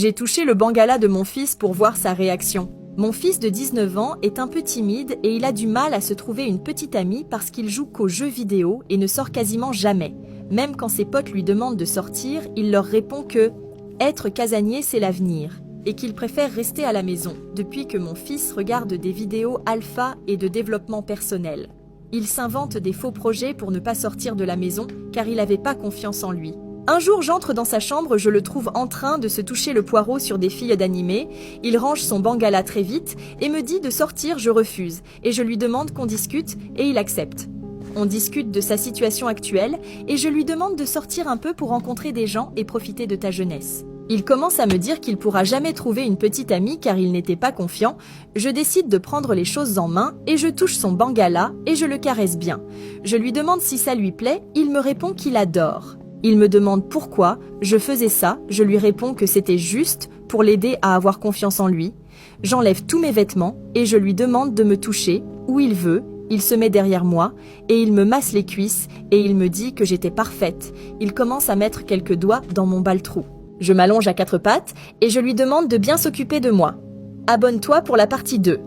J'ai touché le bangala de mon fils pour voir sa réaction. Mon fils de 19 ans est un peu timide et il a du mal à se trouver une petite amie parce qu'il joue qu'aux jeux vidéo et ne sort quasiment jamais. Même quand ses potes lui demandent de sortir, il leur répond que être casanier c'est l'avenir et qu'il préfère rester à la maison depuis que mon fils regarde des vidéos alpha et de développement personnel. Il s'invente des faux projets pour ne pas sortir de la maison car il n'avait pas confiance en lui. Un jour, j'entre dans sa chambre, je le trouve en train de se toucher le poireau sur des filles d'animé. Il range son bangala très vite et me dit de sortir, je refuse. Et je lui demande qu'on discute et il accepte. On discute de sa situation actuelle et je lui demande de sortir un peu pour rencontrer des gens et profiter de ta jeunesse. Il commence à me dire qu'il pourra jamais trouver une petite amie car il n'était pas confiant. Je décide de prendre les choses en main et je touche son bangala et je le caresse bien. Je lui demande si ça lui plaît, il me répond qu'il adore. Il me demande pourquoi je faisais ça, je lui réponds que c'était juste pour l'aider à avoir confiance en lui. J'enlève tous mes vêtements et je lui demande de me toucher où il veut. Il se met derrière moi et il me masse les cuisses et il me dit que j'étais parfaite. Il commence à mettre quelques doigts dans mon bal-trou. Je m'allonge à quatre pattes et je lui demande de bien s'occuper de moi. Abonne-toi pour la partie 2.